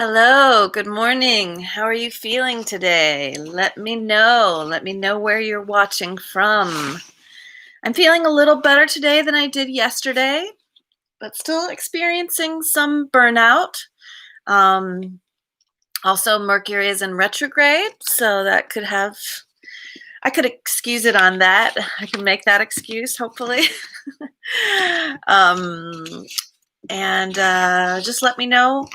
Hello, good morning. How are you feeling today? Let me know. Let me know where you're watching from. I'm feeling a little better today than I did yesterday, but still experiencing some burnout. Um, Also, Mercury is in retrograde, so I could excuse it on that. I can make that excuse, hopefully. um, and just let me know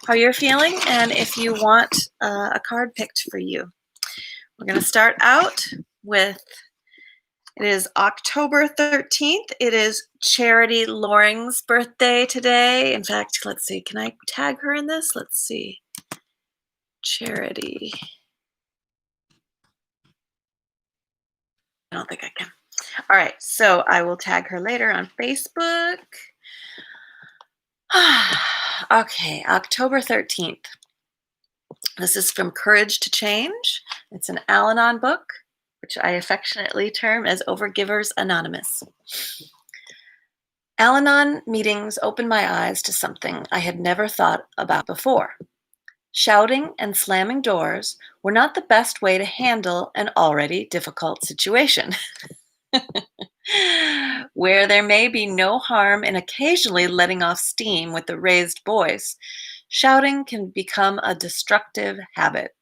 how you're feeling and if you want a card picked for you. We're going to start out with, it is October 13th. It is Charity Loring's birthday today. In fact, let's see, can I tag her in this? Let's see. Charity. I don't think I can. All right, so I will tag her later on Facebook. Okay, October 13th. This is from Courage to Change. It's an Al-Anon book, which I affectionately term as Overgivers Anonymous. Al-Anon meetings opened my eyes to something I had never thought about before. Shouting and slamming doors were not the best way to handle an already difficult situation. Where there may be no harm in occasionally letting off steam with a raised voice, shouting can become a destructive habit.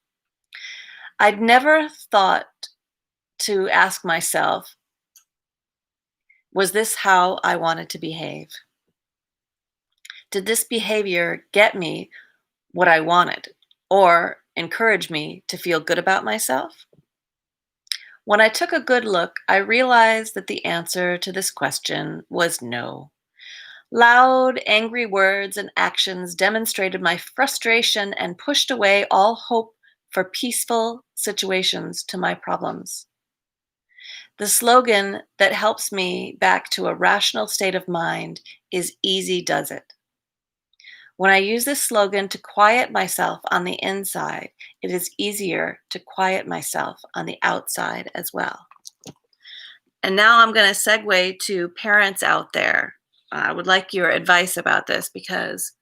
I'd never thought to ask myself, was this how I wanted to behave? Did this behavior get me what I wanted or encourage me to feel good about myself? When I took a good look, I realized that the answer to this question was no. Loud, angry words and actions demonstrated my frustration and pushed away all hope for peaceful situations to my problems. The slogan that helps me back to a rational state of mind is "Easy does it." When I use this slogan to quiet myself on the inside, it is easier to quiet myself on the outside as well. And now I'm going to segue to parents out there. I would like your advice about this because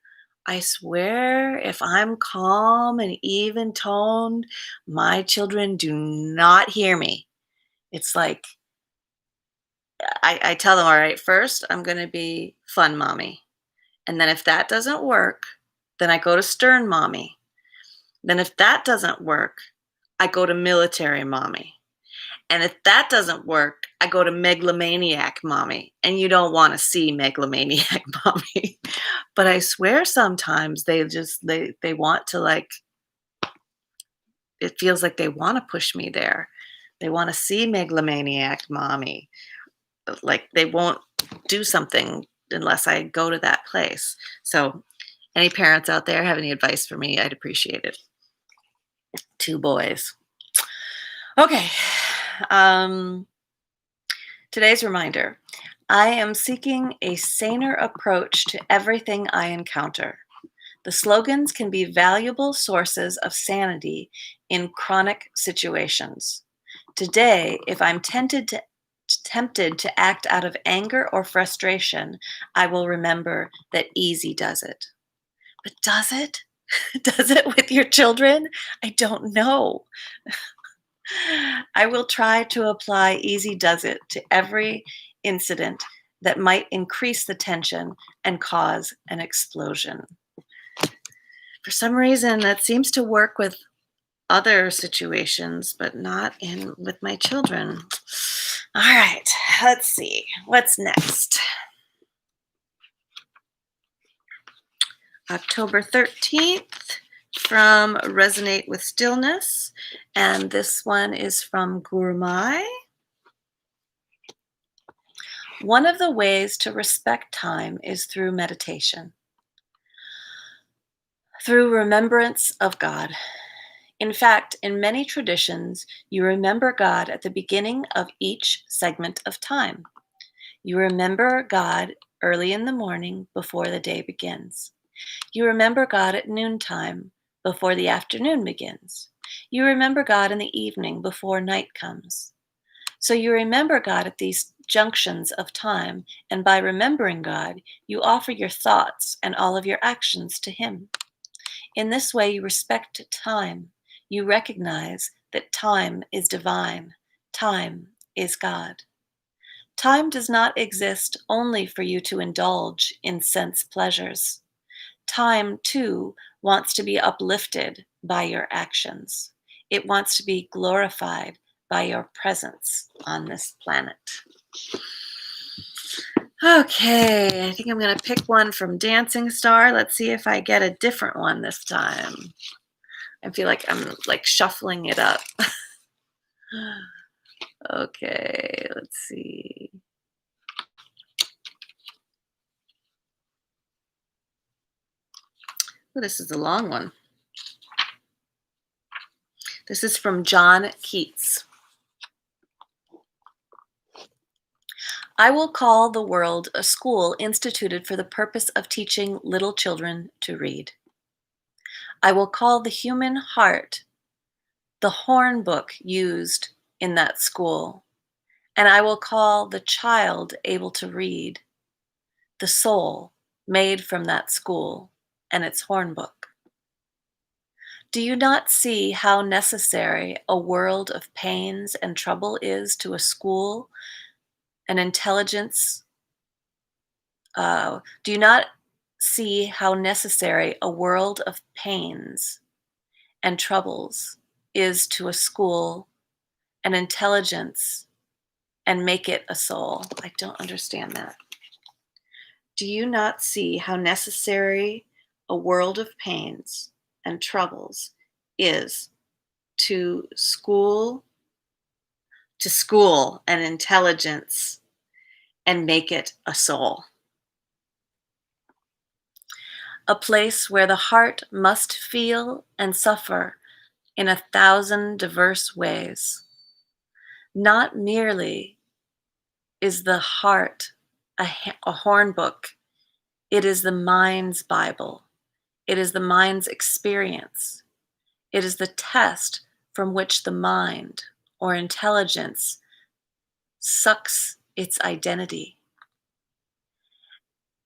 I swear if I'm calm and even toned, my children do not hear me. It's like I tell them, all right, first I'm going to be fun mommy. And then if that doesn't work, then I go to stern mommy. Then if that doesn't work, I go to military mommy. And if that doesn't work, I go to megalomaniac mommy. And you don't want to see megalomaniac mommy. But I swear sometimes they want to, like, it feels like they want to push me there. They want to see megalomaniac mommy. Like they won't do something unless I go to that place. So any parents out there have any advice for me, I'd appreciate it. 2 boys. Okay. Today's reminder. I am seeking a saner approach to everything I encounter. The slogans can be valuable sources of sanity in chronic situations. Today, if I'm tempted to act out of anger or frustration, I will remember that easy does it. But does it? Does it with your children? I don't know. I will try to apply easy does it to every incident that might increase the tension and cause an explosion. For some reason, that seems to work with other situations, but not with my children. All right, let's see. What's next? October 13th from Resonate with Stillness. And this one is from Gurmai. One of the ways to respect time is through meditation, through remembrance of God. In fact, in many traditions, you remember God at the beginning of each segment of time. You remember God early in the morning before the day begins. You remember God at noontime before the afternoon begins. You remember God in the evening before night comes. So you remember God at these junctions of time, and by remembering God, you offer your thoughts and all of your actions to Him. In this way, you respect time. You recognize that time is divine. Time is God. Time does not exist only for you to indulge in sense pleasures. Time, too, wants to be uplifted by your actions. It wants to be glorified by your presence on this planet. Okay, I think I'm going to pick one from Dancingstar. Let's see if I get a different one this time. I feel like I'm like shuffling it up. Okay, let's see. Oh, this is a long one. This is from John Keats. I will call the world a school instituted for the purpose of teaching little children to read. I will call the human heart the horn book used in that school, and I will call the child able to read the soul made from that school and its horn book. Do you not see how necessary a world of pains and trouble is to a school, an intelligence? Do you not see how necessary a world of pains and troubles is to a school, an intelligence, and make it a soul? I don't understand that. Do you not see how necessary a world of pains and troubles is to school, an intelligence, and make it a soul? A place where the heart must feel and suffer in 1,000 diverse ways. Not merely is the heart a horn book, it is the mind's Bible. It is the mind's experience. It is the test from which the mind or intelligence sucks its identity.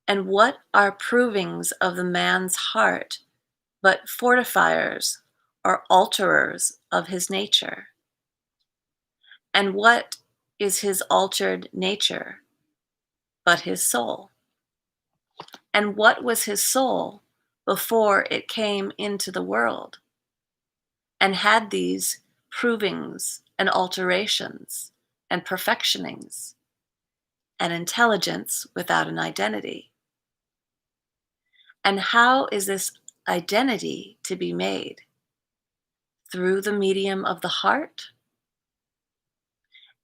And what are provings of the man's heart but fortifiers or alterers of his nature? And what is his altered nature but his soul? And what was his soul before it came into the world and had these provings and alterations and perfectionings, an intelligence without an identity? And how is this identity to be made? Through the medium of the heart?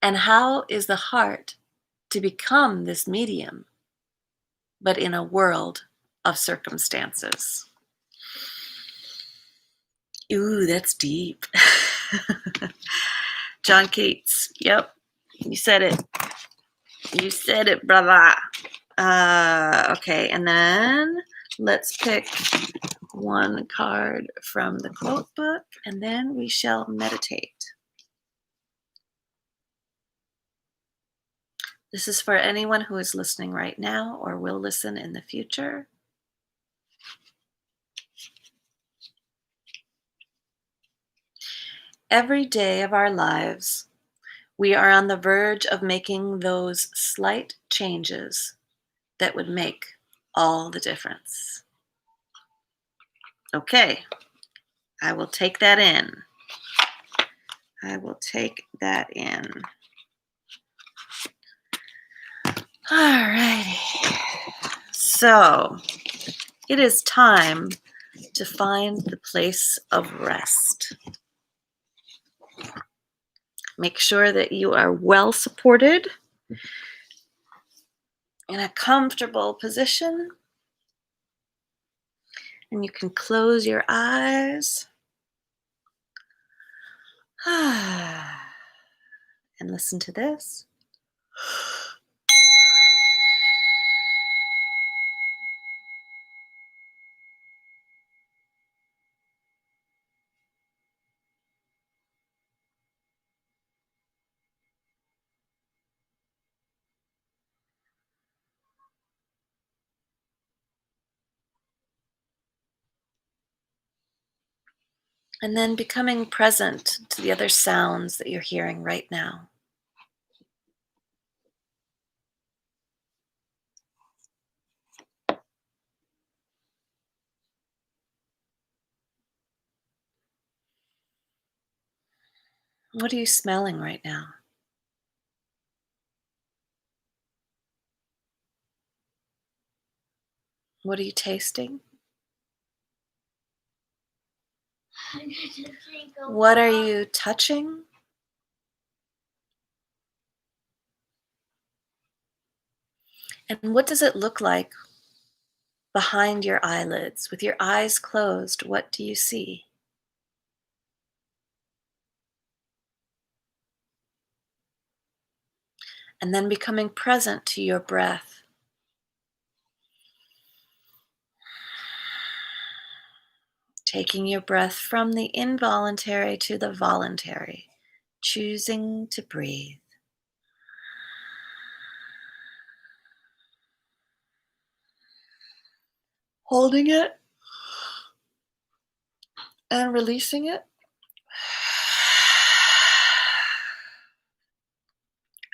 And how is the heart to become this medium, but in a world of circumstances? Ooh, that's deep. John Keats. Yep, you said it. You said it, brother. Okay, and then let's pick one card from the quote book, and then we shall meditate. This is for anyone who is listening right now or will listen in the future. Every day of our lives, we are on the verge of making those slight changes that would make all the difference. Okay, I will take that in. I will take that in. All righty. So, it is time to find the place of rest. Make sure that you are well supported in a comfortable position. And you can close your eyes and listen to this. And then becoming present to the other sounds that you're hearing right now. What are you smelling right now? What are you tasting? What are you touching? And what does it look like behind your eyelids? With your eyes closed, what do you see? And then becoming present to your breath. Taking your breath from the involuntary to the voluntary, choosing to breathe. Holding it and releasing it.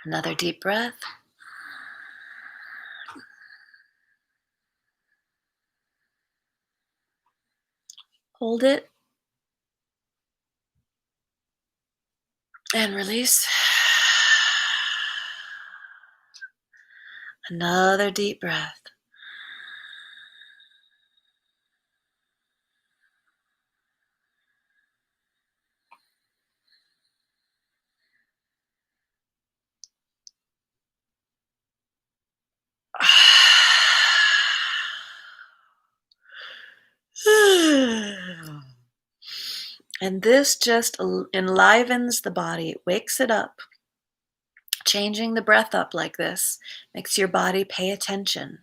Another deep breath. Hold it and release. Another deep breath. And this just enlivens the body, it wakes it up. Changing the breath up like this makes your body pay attention.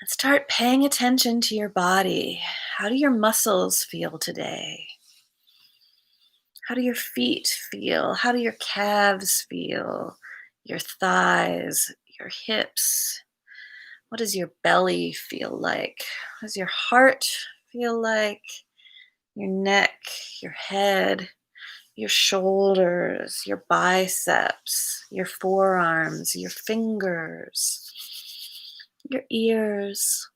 And start paying attention to your body. How do your muscles feel today? How do your feet feel? How do your calves feel? Your thighs, your hips? What does your belly feel like? What does your heart feel like? Your neck, your head, your shoulders, your biceps, your forearms, your fingers, your ears.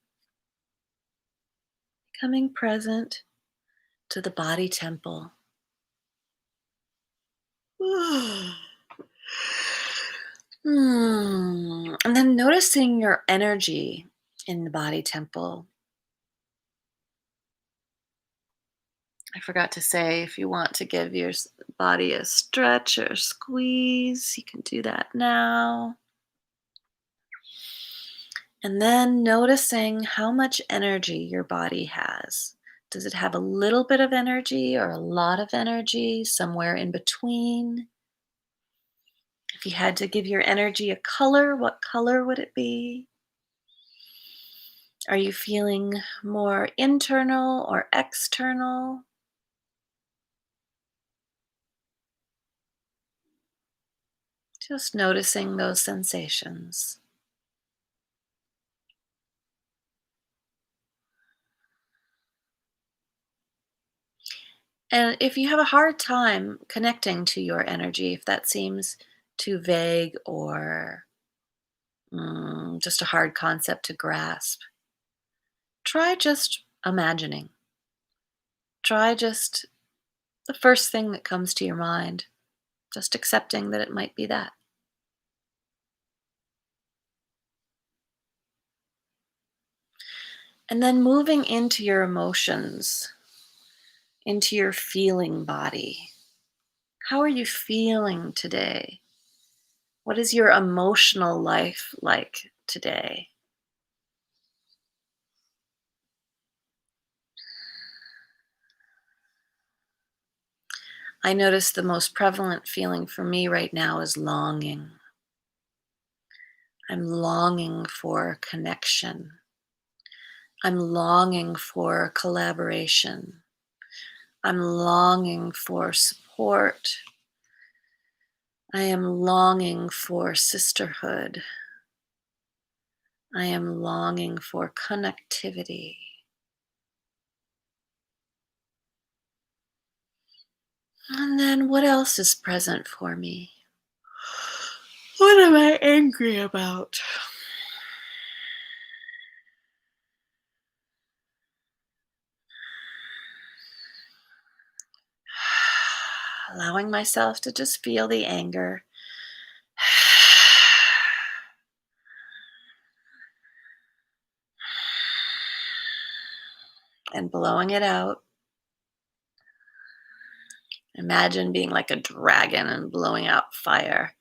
Becoming present to the body temple. And then noticing your energy in the body temple. I forgot to say, if you want to give your body a stretch or a squeeze, you can do that now. And then noticing how much energy your body has. Does it have a little bit of energy or a lot of energy, somewhere in between? If you had to give your energy a color, what color would it be? Are you feeling more internal or external? Just noticing those sensations. And if you have a hard time connecting to your energy, if that seems too vague or just a hard concept to grasp, try just imagining. Try just the first thing that comes to your mind, just accepting that it might be that. And then moving into your emotions, into your feeling body. How are you feeling today? What is your emotional life like today? I notice the most prevalent feeling for me right now is longing. I'm longing for connection. I'm longing for collaboration. I'm longing for support. I am longing for sisterhood. I am longing for connectivity. And then what else is present for me? What am I angry about? Allowing myself to just feel the anger. And blowing it out. Imagine being like a dragon and blowing out fire.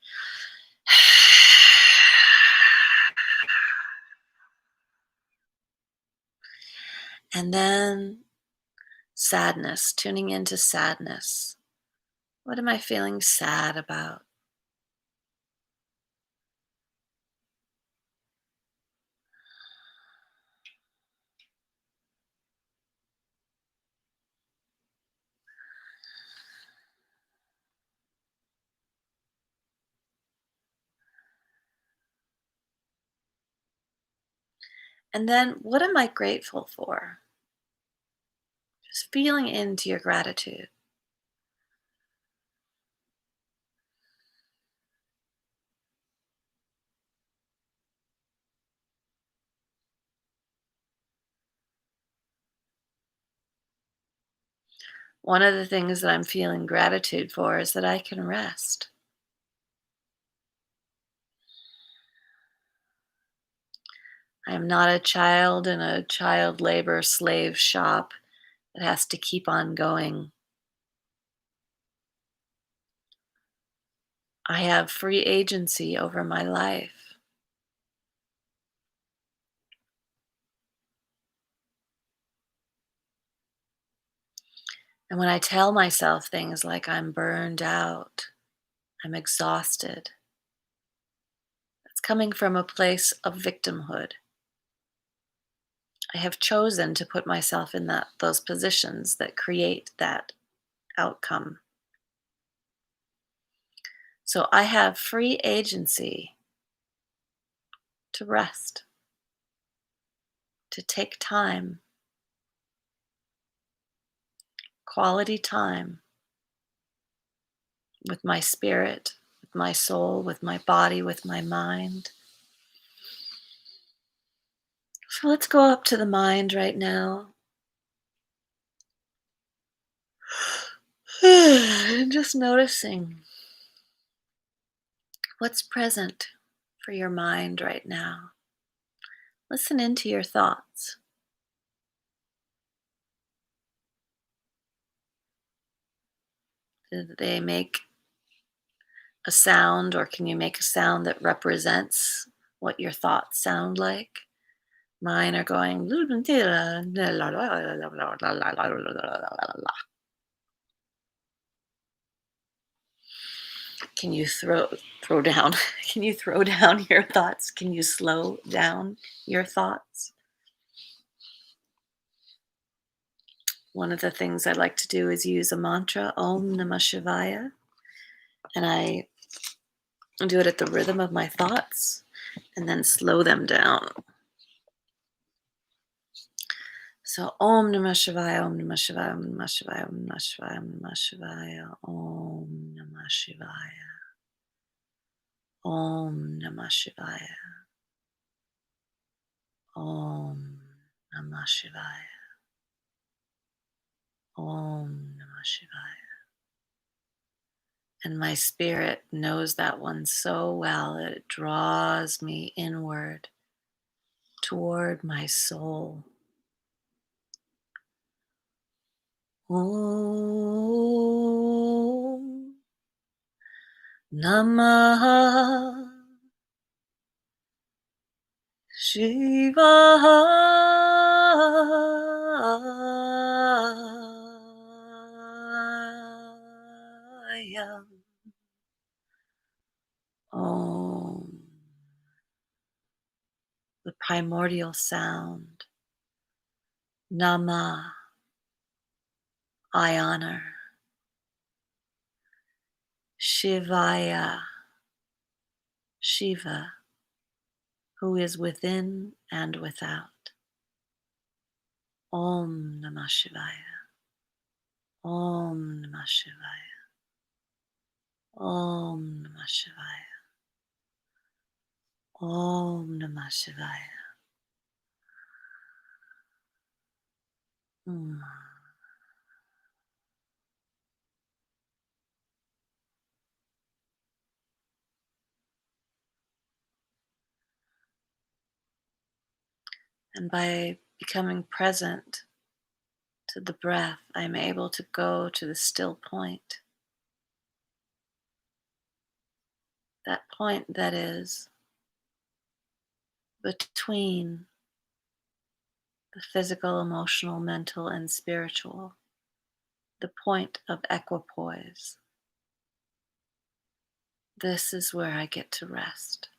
And then sadness, tuning into sadness. What am I feeling sad about? And then what am I grateful for? Just feeling into your gratitude. One of the things that I'm feeling gratitude for is that I can rest. I am not a child in a child labor slave shop that has to keep on going. I have free agency over my life. And when I tell myself things like I'm burned out, I'm exhausted, it's coming from a place of victimhood. I have chosen to put myself in those positions that create that outcome. So I have free agency to rest, to take time, quality time with my spirit, with my soul, with my body, with my mind. So let's go up to the mind right now. And just noticing what's present for your mind right now. Listen into your thoughts. Do they make a sound, or can you make a sound that represents what your thoughts sound like? Mine are going. Can you throw down? Can you throw down your thoughts? Can you slow down your thoughts? One of the things I like to do is use a mantra, Om Namah Shivaya, and I do it at the rhythm of my thoughts and then slow them down. So Om Namah Shivaya, Om Namah Shivaya, Om Namah Shivaya, Om Namah Shivaya, Om Namah Shivaya, Om Namah Shivaya, Om Namah Shivaya, Om Namah Shivaya, Om Namah Shivaya. And my spirit knows that one so well that it draws me inward toward my soul. Om Namah Shivaya. Om, the primordial sound. Nama, I honor. Shivaya, Shiva, who is within and without. Om Namah Shivaya. Om Namah Shivaya. Om Namah Shivaya. Om Namah Shivaya. Mm. And by becoming present to the breath, I'm able to go to the still point. That point that is between the physical, emotional, mental, and spiritual, the point of equipoise. This is where I get to rest.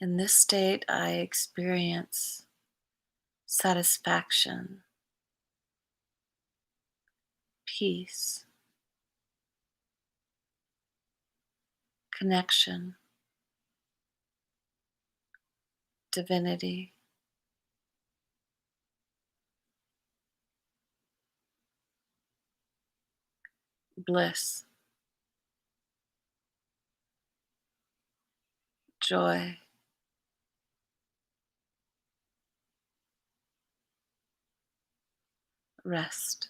In this state, I experience satisfaction, peace, connection, divinity, bliss, joy, rest.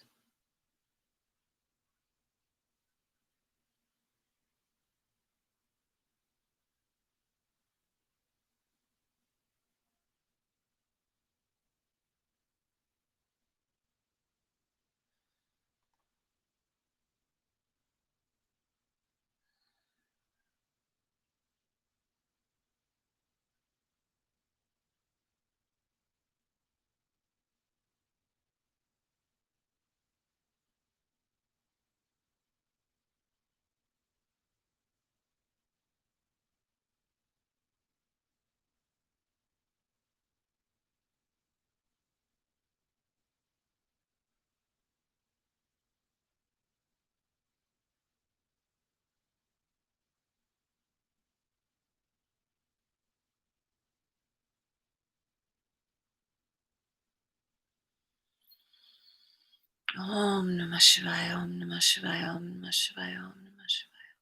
Om Namah Shivaya, Om Namah Shivaya, Om Namah Shivaya, Om Namah Shivaya.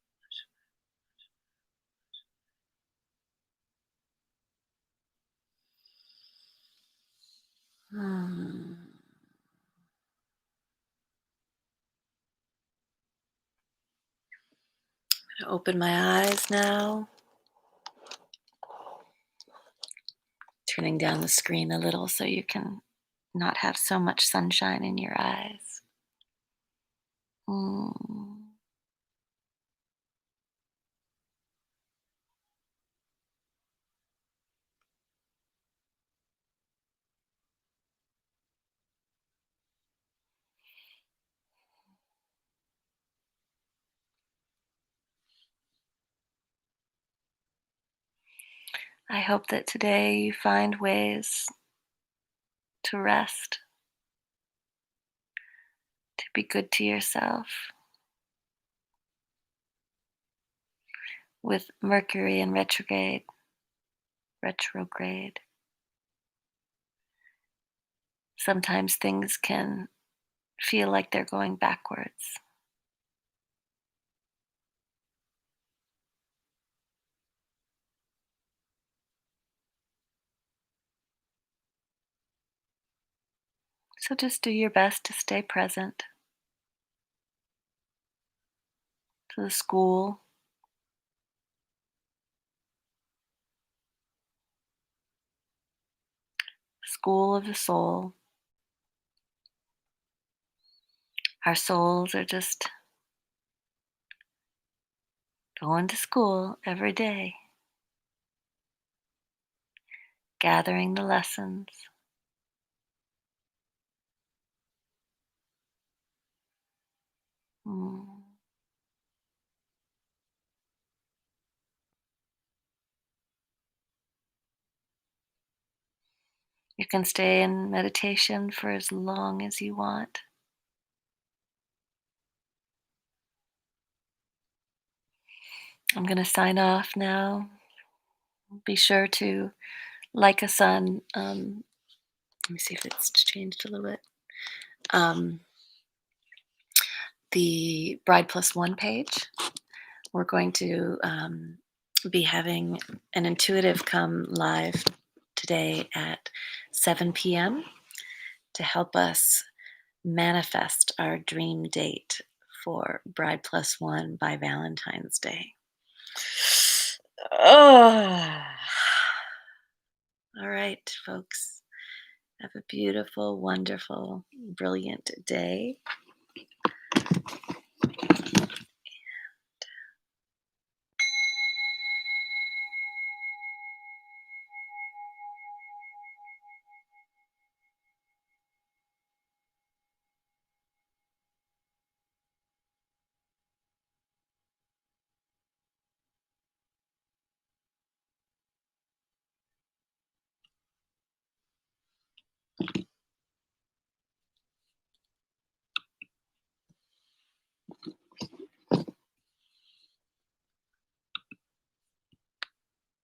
I'm going to open my eyes now, turning down the screen a little so you can not have so much sunshine in your eyes. Mm. I hope that today you find ways to rest, to be good to yourself. with Mercury in retrograde. Sometimes things can feel like they're going backwards. So just do your best to stay present to the school of the soul. Our souls are just going to school every day, gathering the lessons. Mm. You can stay in meditation for as long as you want. I'm going to sign off now. Be sure to like us on, let me see if it's changed a little bit. The Bride Plus One page. We're going to be having an intuitive come live today at 7 p.m. to help us manifest our dream date for Bride Plus One by Valentine's Day. Oh, all right, folks. Have a beautiful, wonderful, brilliant day.